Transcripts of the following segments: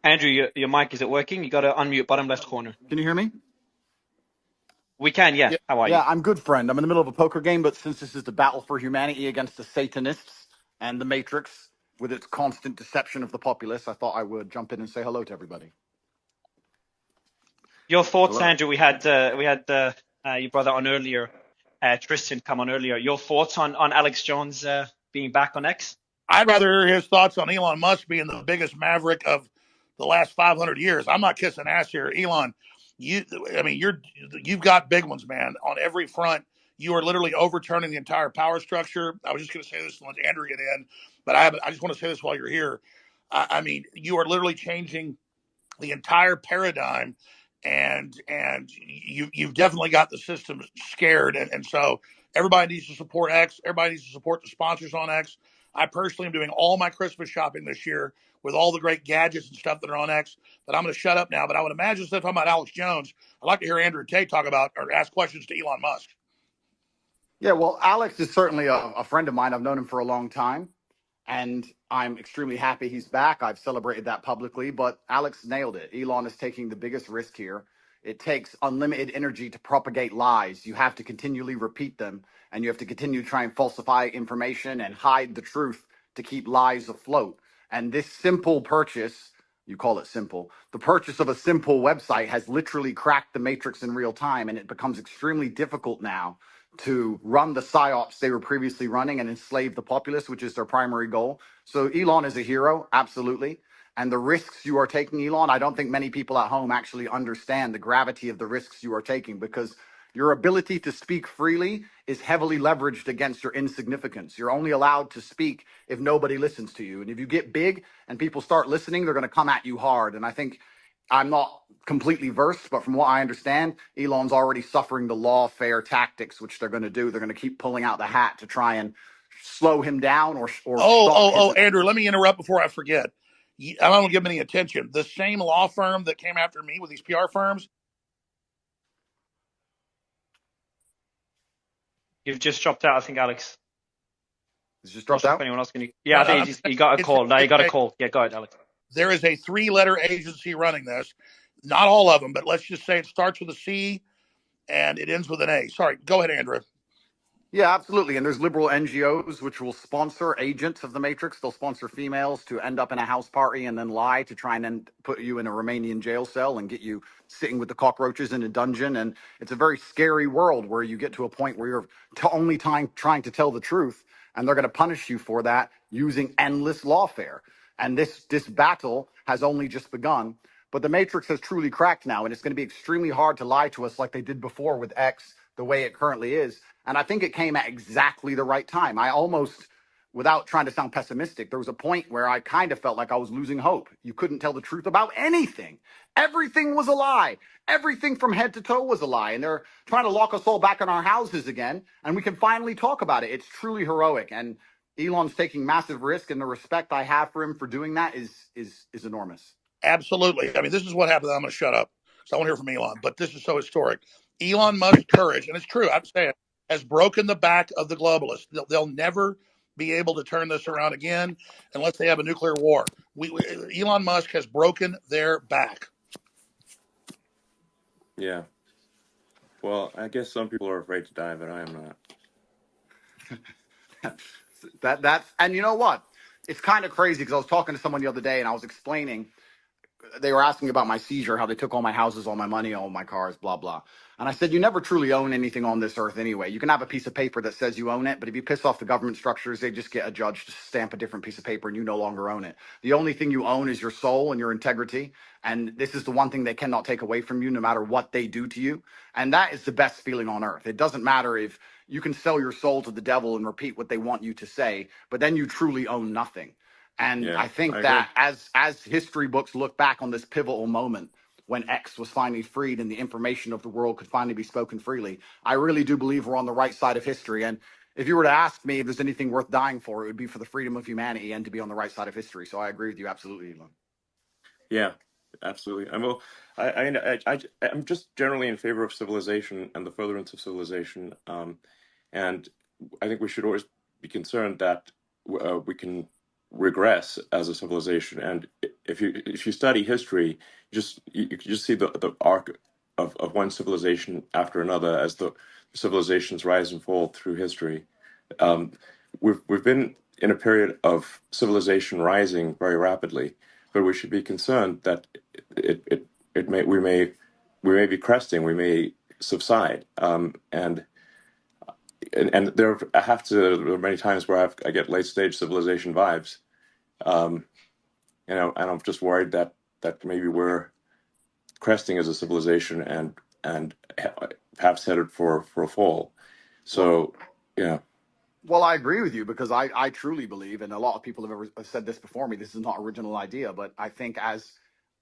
Andrew, your mic, is it working? You got to unmute bottom left corner. Can you hear me? We can, yeah. Yeah. How are you? Yeah, I'm good, friend. I'm in the middle of a poker game, but since this is the battle for humanity against the Satanists and the Matrix, with its constant deception of the populace, I thought I would jump in and say hello to everybody. Your thoughts, Hello. Andrew? We had your brother on earlier, Tristan come on earlier. Your thoughts on Alex Jones being back on X? I'd rather hear his thoughts on Elon Musk being the biggest maverick of the last 500 years. I'm not kissing ass here, Elon. You've got big ones, man, on every front. You are literally overturning the entire power structure. I was just going to say this and let Andrew get in, but I just want to say this while you're here. You are literally changing the entire paradigm, and you've definitely got the system scared, and so everybody needs to support X. Everybody needs to support the sponsors on X. I personally am doing all my Christmas shopping this year with all the great gadgets and stuff that are on X. But I'm going to shut up now. But I would imagine, instead of talking about Alex Jones, I'd like to hear Andrew Tate talk about or ask questions to Elon Musk. Yeah, well, Alex is certainly a friend of mine. I've known him for a long time, and I'm extremely happy he's back. I've celebrated that publicly, but Alex nailed it. Elon is taking the biggest risk here. It takes unlimited energy to propagate lies. You have to continually repeat them, and you have to continue to try and falsify information and hide the truth to keep lies afloat. And this simple purchase, you call it simple, the purchase of a simple website has literally cracked the matrix in real time, and it becomes extremely difficult now to run the psyops they were previously running and enslave the populace, which is their primary goal. So Elon is a hero, absolutely. And the risks you are taking, Elon, I don't think many people at home actually understand the gravity of the risks you are taking, because your ability to speak freely is heavily leveraged against your insignificance. You're only allowed to speak if nobody listens to you. And if you get big and people start listening, they're going to come at you hard. And I think I'm not completely versed, but from what I understand, Elon's already suffering the lawfare tactics, which they're going to do. They're going to keep pulling out the hat to try and slow him down or stop his. Andrew, let me interrupt before I forget. I don't give him any attention. The same law firm that came after me with these PR firms. You've just dropped out, I think, Alex. He's just Not dropped sure if out. anyone else can. Yeah, No, I no, think he got a call. Now you got a call. Yeah, go ahead, Alex. there is a 3-letter agency running this. Not all of them, but let's just say it starts with a C and it ends with an A. Sorry, go ahead, Andrew. Yeah, absolutely. And there's liberal NGOs which will sponsor agents of the Matrix. They'll sponsor females to end up in a house party and then lie to try and then put you in a Romanian jail cell and get you sitting with the cockroaches in a dungeon. And it's a very scary world where you get to a point where you're only trying to tell the truth, and they're going to punish you for that using endless lawfare. And this battle has only just begun. But the Matrix has truly cracked now, and it's going to be extremely hard to lie to us like they did before with X, the way it currently is. And I think it came at exactly the right time. I almost, without trying to sound pessimistic, there was a point where I kind of felt like I was losing hope. You couldn't tell the truth about anything. Everything was a lie. Everything from head to toe was a lie. And they're trying to lock us all back in our houses again. And we can finally talk about it. It's truly heroic. And Elon's taking massive risk, and the respect I have for him for doing that is enormous. Absolutely. I mean, this is what happened. I'm going to shut up because I want to hear from Elon, but this is so historic. Elon Musk's courage, and it's true, I'm saying, has broken the back of the globalists. They'll never be able to turn this around again unless they have a nuclear war. Elon Musk has broken their back. Yeah. Well, I guess some people are afraid to die, but I am not. That's and you know what? It's kind of crazy because I was talking to someone the other day and I was explaining, they were asking about my seizure, how they took all my houses, all my money, all my cars, blah, blah. And I said, you never truly own anything on this earth anyway. You can have a piece of paper that says you own it, but if you piss off the government structures, they just get a judge to stamp a different piece of paper and you no longer own it. The only thing you own is your soul and your integrity. And this is the one thing they cannot take away from you, no matter what they do to you. And that is the best feeling on earth. It doesn't matter if you can sell your soul to the devil and repeat what they want you to say, but then you truly own nothing. And Yeah, I think I agree. that as history books look back on this pivotal moment when X was finally freed and the information of the world could finally be spoken freely, I really do believe we're on the right side of history. And if you were to ask me if there's anything worth dying for, it would be for the freedom of humanity and to be on the right side of history. So I agree with you absolutely, Elon. Yeah, absolutely. And well, I'm just generally in favor of civilization and the furtherance of civilization. And I think we should always be concerned that we can regress as a civilization. And if you study history, you just see the arc of one civilization after another as the civilizations rise and fall through history. Um, we've been in a period of civilization rising very rapidly, but we should be concerned that it may we may be cresting, we may subside, and there there are many times where I get late stage civilization vibes, um, and I'm just worried that maybe we're cresting as a civilization and perhaps headed for a fall. Well, So yeah, well, I agree with you because I truly believe, and a lot of people have said this before me. This is not original idea, but I think as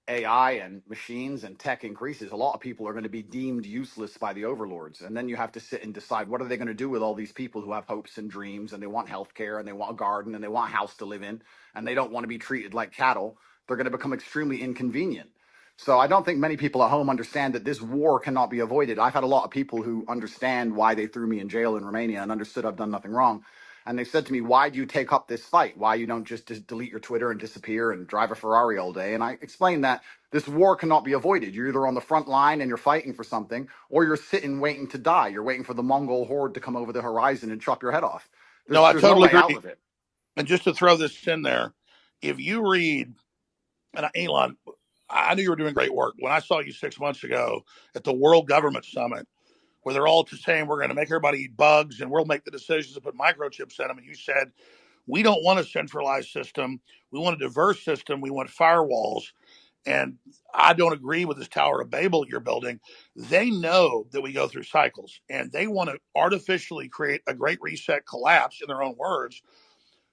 AI and machines and tech increases, a lot of people are going to be deemed useless by the overlords. And then you have to sit and decide what are they going to do with all these people who have hopes and dreams and they want healthcare and they want a garden and they want a house to live in and they don't want to be treated like cattle. They're going to become extremely inconvenient. So I don't think many people at home understand that this war cannot be avoided. I've had a lot of people who understand why they threw me in jail in Romania and understood I've done nothing wrong. And they said to me, why do you take up this fight? Why you don't just delete your Twitter and disappear and drive a Ferrari all day? And I explained that this war cannot be avoided. You're either on the front line and you're fighting for something, or you're sitting waiting to die. You're waiting for the Mongol horde to come over the horizon and chop your head off. No, I There's no totally way out agree. of it. And just to throw this in there, if you read, and Elon, I knew you were doing great work. When I saw you 6 months ago at the World Government Summit, where they're all just saying we're going to make everybody eat bugs and we'll make the decisions to put microchips in them, and you said, we don't want a centralized system. We want a diverse system. We want firewalls. And I don't agree with this Tower of Babel you're building. They know that we go through cycles and they want to artificially create a great reset collapse, in their own words,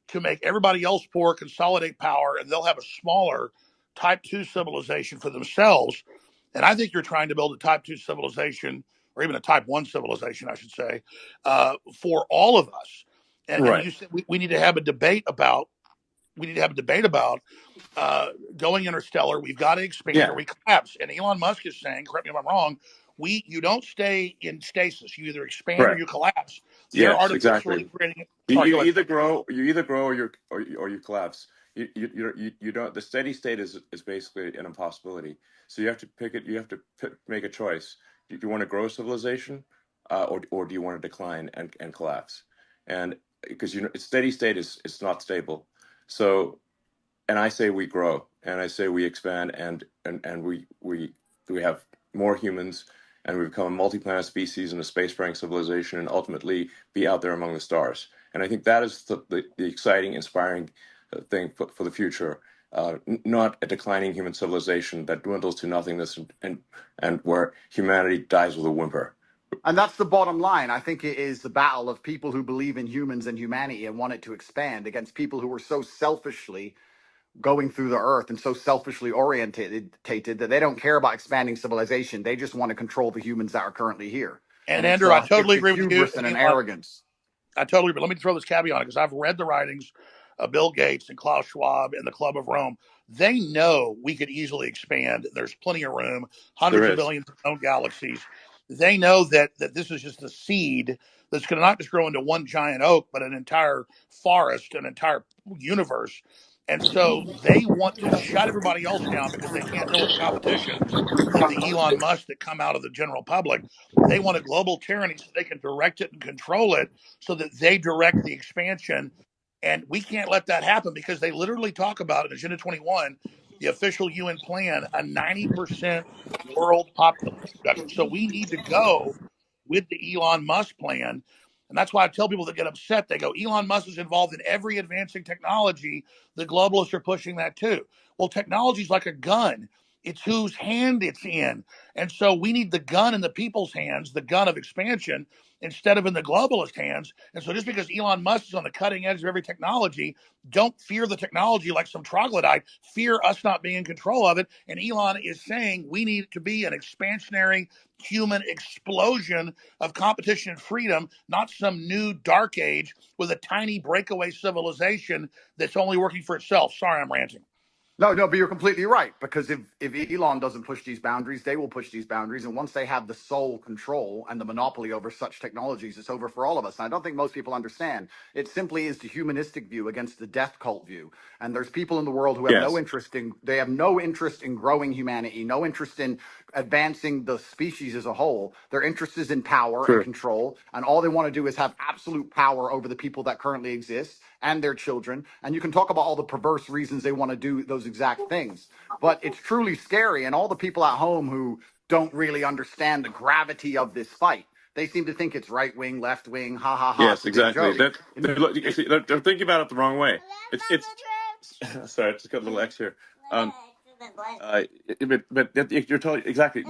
to make everybody else poor, consolidate power, and they'll have a smaller type 2 civilization for themselves. And I think you're trying to build a type 2 civilization, or even a type 1 civilization, I should say, for all of us. And right, you said we need to have a debate about going interstellar. We've got to expand or yeah, we collapse. And Elon Musk is saying, correct me if I'm wrong, you don't stay in stasis. You either expand or correct. you collapse. They're Yes, artificially exactly. creating. You, Sorry, you go ahead. either grow, or you collapse. You don't. The steady state is basically an impossibility. So you have to pick it. You have to make a choice. Do you want to grow civilization, or do you want to decline and collapse? And because steady state is not stable. So, and I say we grow, and I say we expand, and we have more humans, and we become a multi-planet species and a spacefaring civilization, and ultimately be out there among the stars. And I think that is the exciting, inspiring thing for the future. Not a declining human civilization that dwindles to nothingness and where humanity dies with a whimper. And that's the bottom line. I think it is the battle of people who believe in humans and humanity and want it to expand against people who are so selfishly going through the earth and so selfishly orientated that they don't care about expanding civilization. They just want to control the humans that are currently here. And And it's Andrew, I totally a agree with you. hubris and And an Elon, arrogance. I totally agree. Let me throw this caveat on it because I've read the writings of Bill Gates and Klaus Schwab and the Club of Rome. They know we could easily expand. There's plenty of room, There hundreds of is. billions of known galaxies. They know that this is just a seed that's going to not just grow into one giant oak, but an entire forest, an entire universe. And so they want to shut everybody else down because they can't deal with the competition of the Elon Musk that come out of the general public. They want a global tyranny so they can direct it and control it so that they direct the expansion. And we can't let that happen because they literally talk about in Agenda 21, the official UN plan, a 90% world population reduction. So we need to go with the Elon Musk plan. And that's why I tell people that get upset, they go, Elon Musk is involved in every advancing technology. The globalists are pushing that too. Well, technology is like a gun. It's whose hand it's in. And so we need the gun in the people's hands, the gun of expansion, instead of in the globalist hands. And so just because Elon Musk is on the cutting edge of every technology, don't fear the technology like some troglodyte. Fear us not being in control of it. And Elon is saying we need to be an expansionary human explosion of competition and freedom, not some new dark age with a tiny breakaway civilization that's only working for itself. Sorry, I'm ranting. No, but you're completely right. Because if Elon doesn't push these boundaries, they will push these boundaries. And once they have the sole control and the monopoly over such technologies, it's over for all of us. And I don't think most people understand. It simply is the humanistic view against the death cult view. And there's people in the world who have no Yes, interest in, they have no interest in growing humanity, no interest in advancing the species as a whole. Their interest is in power and true. control. And all they want to do is have absolute power over the people that currently exist and their children. And you can talk about all the perverse reasons they want to do those exact things. But it's truly scary. And all the people at home who don't really understand the gravity of this fight, they seem to think it's right wing, left wing, ha ha ha. It's Yes, a big exactly. joke. That they're thinking about it the wrong way. It's sorry, I just got a little X here. Um, but you're totally exactly.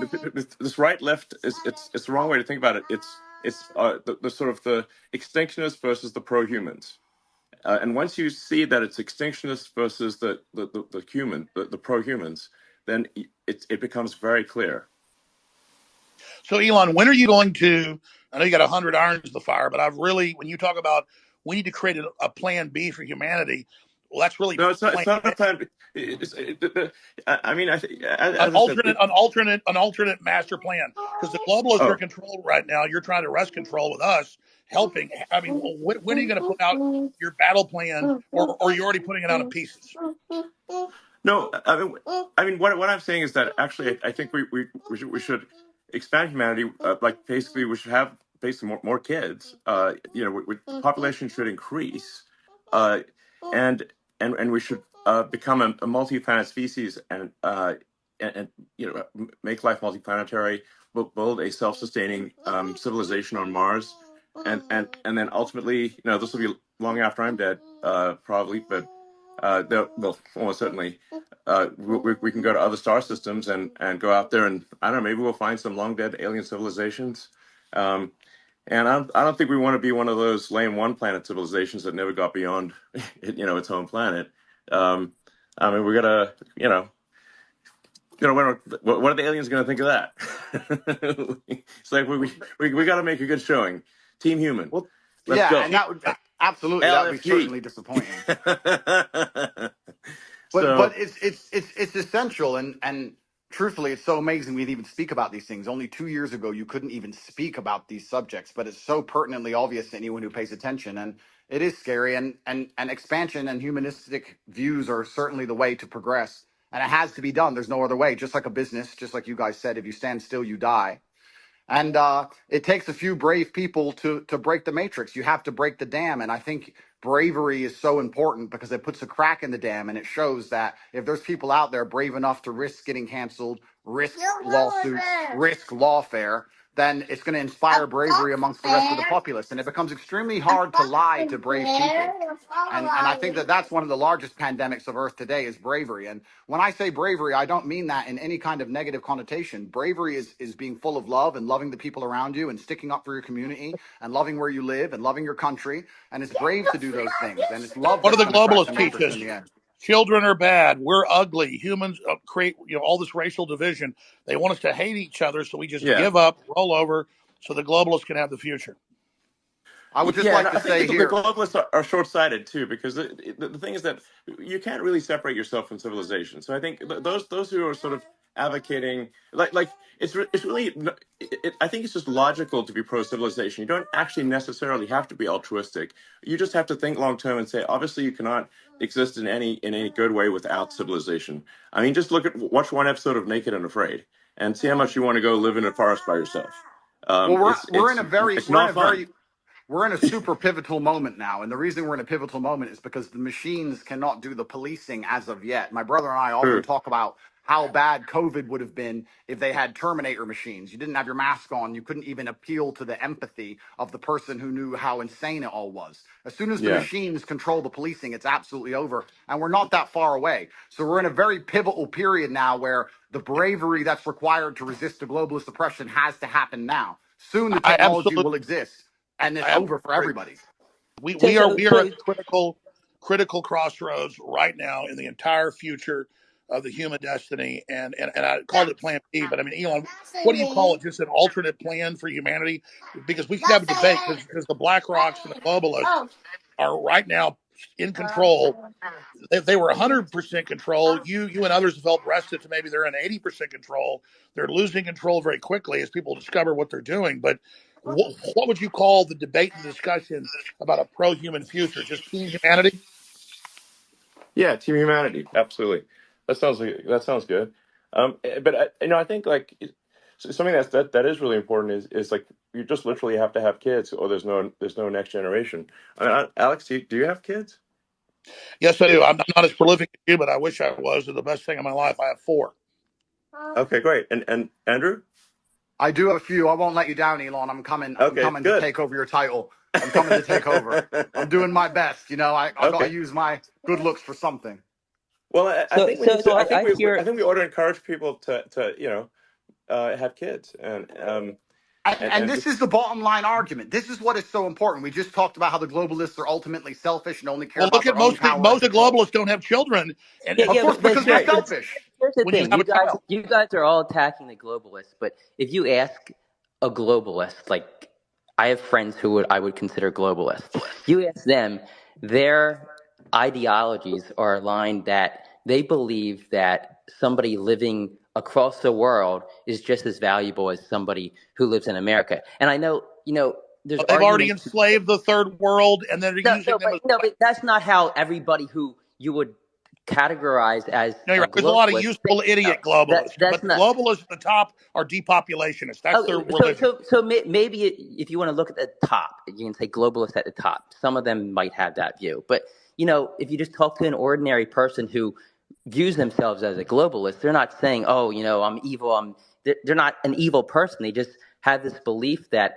This right left is it's the wrong way to think about it. It's the sort of the extinctionists versus the pro humans. And once you see that it's extinctionists versus the pro humans, then it becomes very clear. So, Elon, when are you going to? I know you got 100 irons in the fire, but when you talk about we need to create a plan B for humanity, well, that's really No, it's not. plan It's not a A. plan. I mean, An as I said, alternate master plan, because the globalists are in oh, control right now. You're trying to wrest control with us, helping. I mean, when are you going to put out your battle plan, or you're already putting it out in pieces? no, I mean, what I'm saying is that actually, I think we should expand humanity. Like basically, we should have basically more kids. Population should increase, uh, and and we should become a multi-planet species and make life multiplanetary. Build a self-sustaining civilization on Mars, and then ultimately, this will be long after I'm dead, probably, but well, almost certainly, we can go to other star systems and go out there and I don't know, maybe we'll find some long dead alien civilizations. Um, and I don't think we want to be one of those lame one planet civilizations that never got beyond, its home planet. Um, I mean, we gotta, what are the aliens going to think of that? It's like we got to make a good showing. Team Human, Well, let's yeah, go. and that would absolutely that would be LFG. certainly disappointing. But So it's essential and truthfully it's so amazing we'd even speak about these things. Only 2 years ago you couldn't even speak about these subjects, but it's so pertinently obvious to anyone who pays attention, and it is scary, and expansion and humanistic views are certainly the way to progress, and it has to be done. There's no other way. Just like a business, just like you guys said, if you stand still you die. And it takes a few brave people to break the matrix. You have to break the dam. And I think bravery is so important because it puts a crack in the dam and it shows that if there's people out there brave enough to risk getting canceled, risk lawsuits, risk lawfare, then it's going to inspire bravery amongst the rest of the populace. And it becomes extremely hard to lie to brave people. And I think that that's one of the largest pandemics of Earth today is bravery. And when I say bravery, I don't mean that in any kind of negative connotation. Bravery is being full of love and loving the people around you and sticking up for your community and loving where you live and loving your country. And it's brave to do those things. And it's love What do that's the going to crack the globalists teach matrix in us? the end. Children are bad. We're ugly. Humans create all this racial division. They want us to hate each other, so we just yeah, give up, roll over, so the globalists can have the future. I would just yeah, and like I to think say the here, globalists are short-sighted too, because the thing is that you can't really separate yourself from civilization. So I think those who are sort of advocating, like it's really, I think it's just logical to be pro-civilization. You don't actually necessarily have to be altruistic. You just have to think long-term and say, obviously, you cannot exist in any good way without civilization. I mean, just watch one episode of Naked and Afraid, and see how much you want to go live in a forest by yourself. well, It's we're in it's a very it's not fun. we're in a super pivotal moment now. And the reason we're in a pivotal moment is because the machines cannot do the policing as of yet. My brother and I often True. talk about how bad COVID would have been if they had Terminator machines. You didn't have your mask on. You couldn't even appeal to the empathy of the person who knew how insane it all was. As soon as the Yeah. machines control the policing, it's absolutely over. And we're not that far away. So we're in a very pivotal period now where the bravery that's required to resist the globalist oppression has to happen now. Soon the I technology absolutely, will exist and it's I over for absolutely agree. everybody. We Just are a we are at the quick. critical crossroads right now in the entire future of the human destiny, and I called it Plan B, but I mean, Elon, what do you call it? Just an alternate plan for humanity? Because we could have a debate because the BlackRocks and the globalists are right now in control, if they were 100% control, you and others have helped wrest it to maybe they're in 80% control. They're losing control very quickly as people discover what they're doing. But what would you call the debate and discussion about a pro-human future? Just team humanity? Yeah, Team Humanity, absolutely. That sounds good. But I think like something that is really important is like you just literally have to have kids, or there's no next generation. Alex, do you have kids? Yes, I do. I'm not as prolific as you, but I wish I was. They're the best thing in my life. I have 4. Okay, great. And Andrew? I do have a few. I won't let you down, Elon. I'm coming. I'm Okay, coming to good. take over your title. I'm coming to take over. I'm doing my best. I got to Okay. use my good looks for something. Well, I think we need to. hear. I think we ought to encourage people to have kids And and this just is the bottom line argument. This is what is so important. We just talked about how the globalists are ultimately selfish and only care Well, about look at their own power and most of the control. globalists don't have children, and Of course, But because they're here, selfish. here's the when you thing: have a child, you guys are all attacking the globalists. But if you ask a globalist, like I have friends who I would consider globalists, you ask them, their ideologies are aligned that they believe that somebody living across the world is just as valuable as somebody who lives in America. And I know, there's they've already arguments. enslaved the third world, and they're using them as. But that's not how everybody who you would categorize as No, you're a right. There's a lot of globalist useful thinks. No, idiot globalists, but that's the not. globalists at the top are depopulationists. That's their Oh, so religion. so so maybe if you want to look at the top, you can say globalists at the top. Some of them might have that view, but if you just talk to an ordinary person who views themselves as a globalist, they're not saying, "Oh, I'm evil." They're not an evil person. They just have this belief that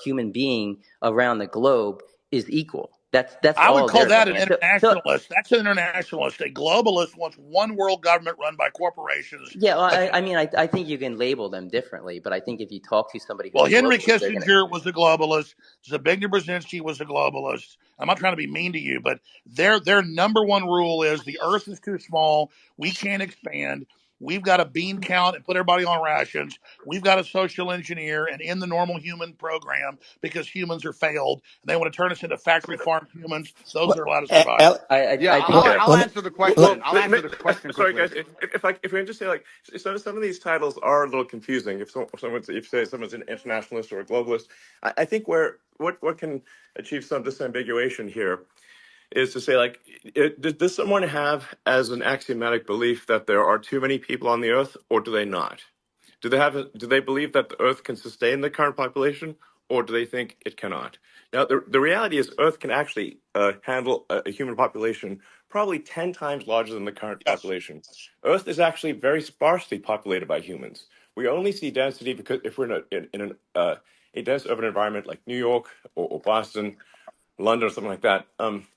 human being around the globe is equal. That's I would all call they're that looking an at. So internationalist. That's an internationalist. A globalist wants one world government run by corporations. yeah, well, I think you can label them differently, but I think if you talk to somebody who's Well, a Henry globalist, they're gonna. Kissinger was a globalist. Zbigniew Brzezinski was a globalist. I'm not trying to be mean to you, but their number one rule is the Earth is too small. We can't expand. We've got to bean count and put everybody on rations. We've got to social engineer and end the normal human program because humans are failed. And they want to turn us into factory farm humans. Those are allowed to survive. Yeah, I think. I'll answer the question. I'll answer the question sorry quickly. guys, if we can just say like some of these titles are a little confusing. If someone's an internationalist or a globalist, I think what can achieve some disambiguation here is to say like does someone have as an axiomatic belief that there are too many people on the earth, or do they not? Do they believe that the Earth can sustain the current population, or do they think it cannot? Now, the reality is, Earth can actually handle a human population probably 10 times larger than the current Yes. population. Earth is actually very sparsely populated by humans. We only see density because if we're a dense urban environment like New York or Boston, London or something like that.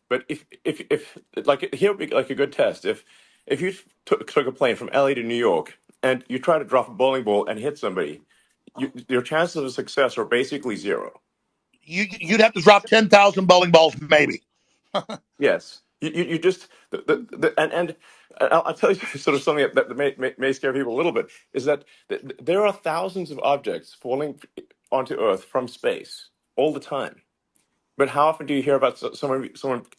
But if like here would be like a good test. If you took a plane from LA to New York and you try to drop a bowling ball and hit somebody, your chances of success are basically zero. You'd have to drop 10,000 bowling balls, maybe. Yes, you just and I'll tell you sort of something that may scare people a little bit is that there are thousands of objects falling onto Earth from space all the time. But how often do you hear about someone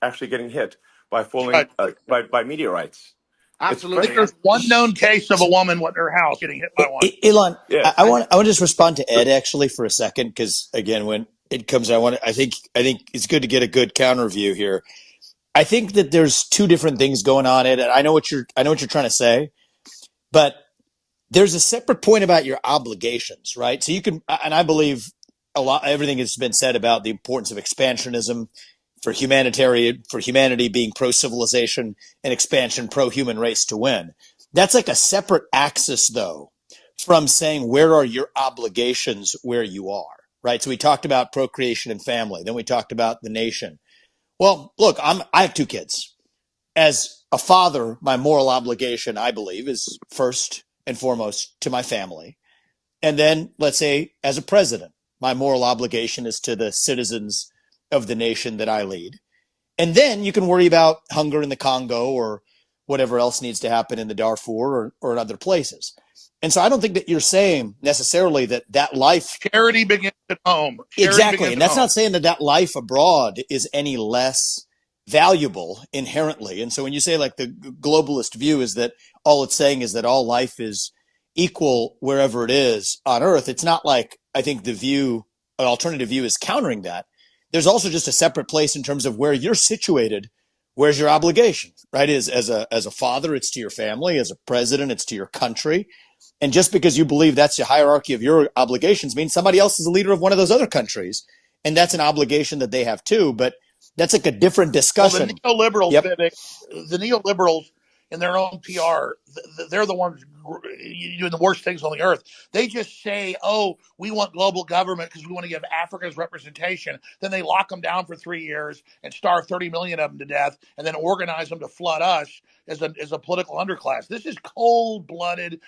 actually getting hit by falling Right. by meteorites? It's I think Absolutely. very there's one known case of a woman with her house getting hit by one. Elon, I yes. want I want to just respond to Ed actually for a second because again, when it comes, I think it's good to get a good counter view here. I think that there's two different things going on, Ed. And I know what you're trying to say, but there's a separate point about your obligations, right? So you can, and I believe everything has been said about the importance of expansionism for humanity being pro civilization and expansion pro human race to win. That's like a separate axis though from saying where are your obligations where you are, right? So we talked about procreation and family. Then we talked about the nation. Well, look, I have 2 kids. As a father, my moral obligation, I believe, is first and foremost to my family. And then, let's say, as a president, my moral obligation is to the citizens of the nation that I lead. And then you can worry about hunger in the Congo or whatever else needs to happen in the Darfur or in other places. And so I don't think that you're saying necessarily that life. Charity begins at home. Charity Exactly. begins And at that's home. not saying that life abroad is any less valuable inherently. And so when you say like the globalist view is that all it's saying is that all life is equal wherever it is on Earth, it's not like I think the view, an alternative view is countering that. There's also just a separate place in terms of where you're situated. Where's your obligation, right? Is as a father, it's to your family. As a president, it's to your country. And just because you believe that's the hierarchy of your obligations means somebody else is the leader of one of those other countries. And that's an obligation that they have too. But that's like a different Well, the discussion. neoliberals, Yep. Vivek, the neoliberals in their own PR, they're the ones doing the worst things on the earth. They just say, "Oh, we want global government because we want to give Africa's representation." Then they lock them down for 3 years and starve 30 million of them to death, and then organize them to flood us as a political underclass. This is cold-blooded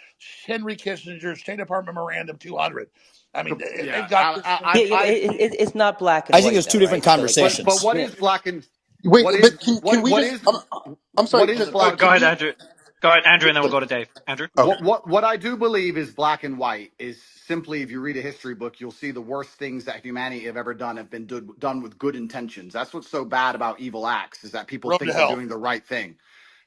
Henry Kissinger State Department Memorandum 200. I mean, they've Yeah, got this thing. Yeah, it's not black and I think white it's two though, different right? So like, but conversations. what yeah, is black and Wait, what is but can we what just? is I'm sorry. what is Just Go, black? go can ahead, we? Andrew. Go ahead, Andrew, and then we'll go to Dave. Andrew. Okay. What I do believe is black and white is simply, if you read a history book, you'll see the worst things that humanity have ever done have been done with good intentions. That's what's so bad about evil acts, is that people Road to think they're hell. doing the right thing.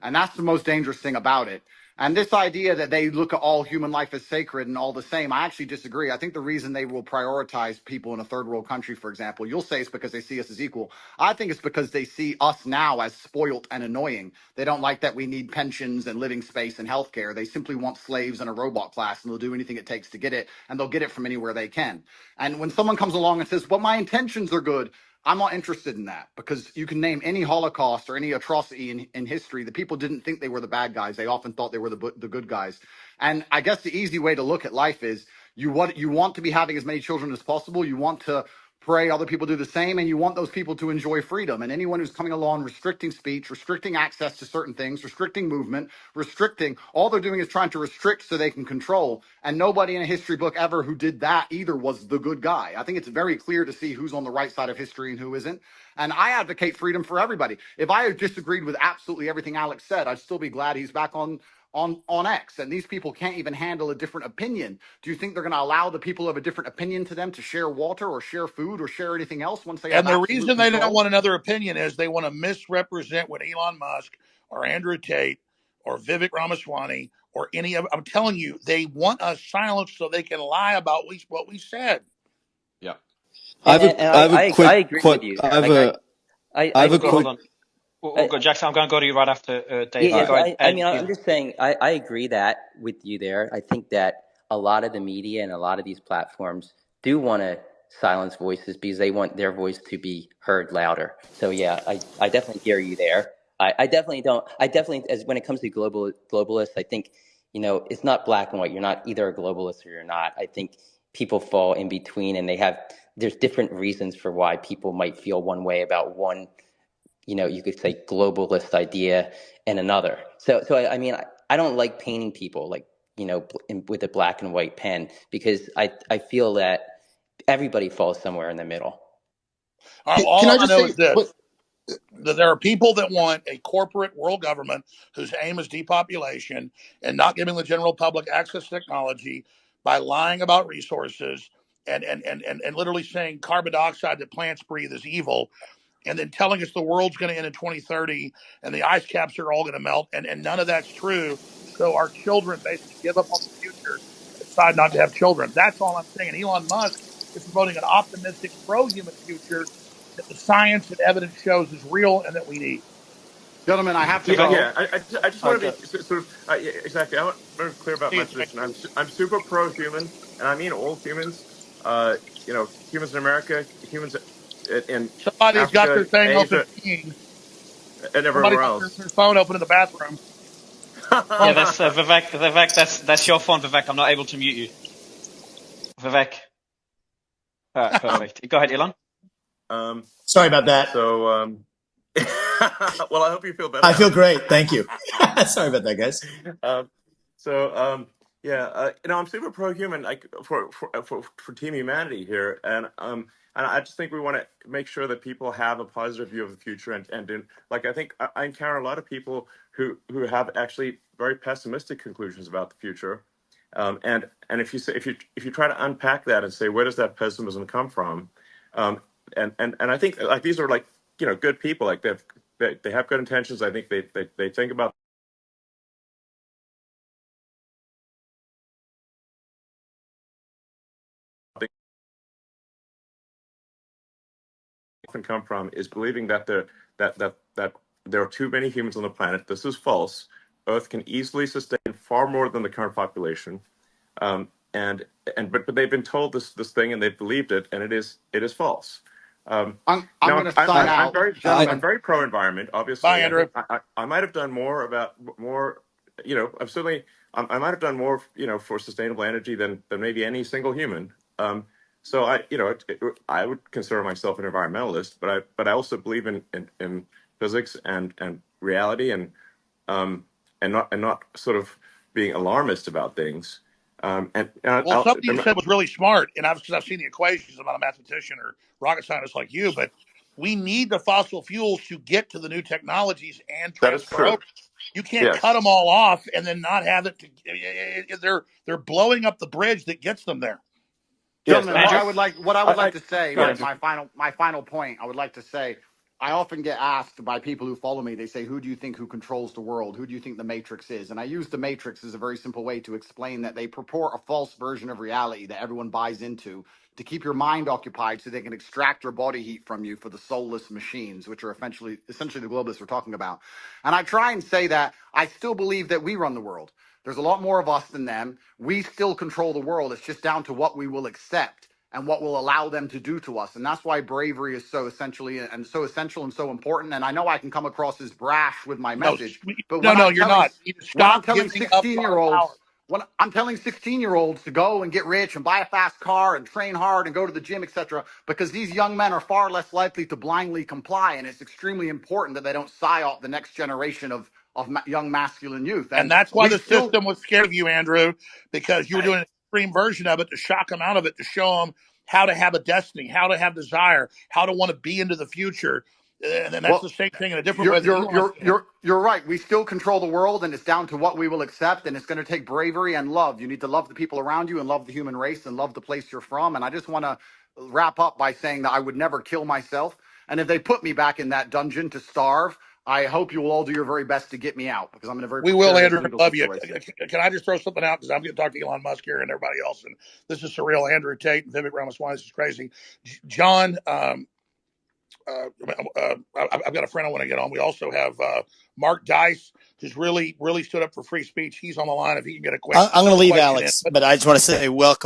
And that's the most dangerous thing about it. And this idea that they look at all human life as sacred and all the same, I actually disagree. I think the reason they will prioritize people in a third world country, for example, you'll say it's because they see us as equal. I think it's because they see us now as spoilt and annoying. They don't like that we need pensions and living space and healthcare. They simply want slaves and a robot class, and they'll do anything it takes to get it, and they'll get it from anywhere they can. And when someone comes along and says, "Well, my intentions are good," I'm not interested in that, because you can name any Holocaust or any atrocity in history. The people didn't think they were the bad guys. They often thought they were the good guys. And I guess the easy way to look at life is you want to be having as many children as possible. You want to pray other people do the same, and you want those people to enjoy freedom. And anyone who's coming along restricting speech, restricting access to certain things, restricting movement, restricting, all they're doing is trying to restrict so they can control. And nobody in a history book ever who did that either was the good guy. I think it's very clear to see who's on the right side of history and who isn't. And I advocate freedom for everybody. If I had disagreed with absolutely everything Alex said, I'd still be glad he's back on X. And these people can't even handle a different opinion. Do you think they're going to allow the people who have a different opinion to them to share water or share food or share anything else once they have And the absolute reason they don't control? want another opinion is they want to misrepresent what Elon Musk or Andrew Tate or Vivek Ramaswamy or any of, I'm telling you, they want us silenced so they can lie about what we said. Yeah. and I agree with you there. Like I I have a Hold feel. on. We'll I, go, Jackson. I'm going to go to you right after Yeah, Dave. yeah. Go So ahead. I mean, I'm just saying, I agree that with you there. I think that a lot of the media and a lot of these platforms do want to silence voices because they want their voice to be heard louder. So yeah, I definitely hear you there. I definitely don't. I definitely, as when it comes to globalists, I think it's not black and white. You're not either a globalist or you're not. I think people fall in between, and there's different reasons for why people might feel one way about one, you could say globalist idea and another. So I mean, I don't like painting people like, with a black and white pen because I feel that everybody falls somewhere in the middle. Can All I I just know say? is this, But that there are people that want a corporate world government whose aim is depopulation and not giving the general public access to technology by lying about resources and literally saying carbon dioxide that plants breathe is evil, and then telling us the world's going to end in 2030 and the ice caps are all going to melt, and none of that's true. So our children basically give up on the future and decide not to have children. That's all I'm saying. And Elon Musk is promoting an optimistic, pro-human future that the science and evidence shows is real and that we need. Gentlemen, I have to Yeah, Vivek. go. yeah. I just want to Okay. be sort of yeah, exactly. I want to be clear about See my you, Jake. position. I'm super pro human, and I mean all humans. Humans in America, humans in Somebody's got their Africa, thing open Asia, peeing. and Somebody's everywhere got else. their phone open in the bathroom. Yeah, Phone. that's Vivek. Vivek, that's your phone, Vivek. I'm not able to mute you. Vivek. All right, um, perfect. Go ahead, Elon. um, Sorry about that. so, well, I hope you feel better I feel now. great. Thank you. Sorry about that, guys. um, so yeah, I'm super pro-human, like for Team Humanity here, and I just think we want to make sure that people have a positive view of the future, like I think I encounter a lot of people who have actually very pessimistic conclusions about the future, and if you try to unpack that and say where does that pessimism come from, um, and I think like these are like good people, like they've they have good intentions. I think they think about things often come from is believing that that there are too many humans on the planet. This is false. Earth can easily sustain far more than the current population. And but they've been told this thing and they've believed it, and it is false. I'm Now going to sign I'm out, very I'm gentlemen. very pro environment. Bye, Obviously, I Andrew. think I might have done more about more. I've certainly I might have done more for sustainable energy than maybe any single human. So I would consider myself an environmentalist, but I also believe in physics and reality and not sort of being alarmist about things. Well, something you said was really smart, and because I've seen the equations. I'm not a mathematician or rocket scientist like you, but we need the fossil fuels to get to the new technologies and that is transfer true. over. You can't cut Yes, them all off and then not have it. They're blowing up the bridge that gets them there. yes. Gentlemen, Andrew. what I would like to say, Go ahead. my final point, I would like to say, I often get asked by people who follow me, they say, who do you think who controls the world? Who do you think the Matrix is? And I use the Matrix as a very simple way to explain that they purport a false version of reality that everyone buys into to keep your mind occupied so they can extract your body heat from you for the soulless machines, which are essentially the globalists we're talking about. And I try and say that I still believe that we run the world. There's a lot more of us than them. We still control the world. It's just down to what we will accept and what will allow them to do to us. And that's why bravery is so essential and so important. And I know I can come across as brash with my No, message, but no, you're not. You need to when I'm stop telling giving up 16 our year olds, power. when I'm telling 16-year-olds to go and get rich and buy a fast car and train hard and go to the gym, etc., because these young men are far less likely to blindly comply. And it's extremely important that they don't psyop the next generation of young masculine youth. And And that's why we the still, system was scared of you, Andrew, because you were doing an extreme version of it to shock them out of it, to show them how to have a destiny, how to have desire, how to want to be into the future. And then that's well, the same thing in a different way that Elon's doing. you're right. We still control the world, and it's down to what we will accept. And it's going to take bravery and love. You need to love the people around you, and love the human race, and love the place you're from. And I just want to wrap up by saying that I would never kill myself. And if they put me back in that dungeon to starve, I hope you will all do your very best to get me out because I'm in a very We will, precarious Andrew. legal Love you. situation. Can I just throw something out? Because I'm going to talk to Elon Musk here and everybody else. And this is surreal. Andrew Tate and Vivek Ramaswamy. This is crazy. John, I've got a friend I want to get on. We also have Mark Dice, who's really stood up for free speech. He's on the line if he can get a quick I'm going to leave question in. Alex, but I just want to say welcome.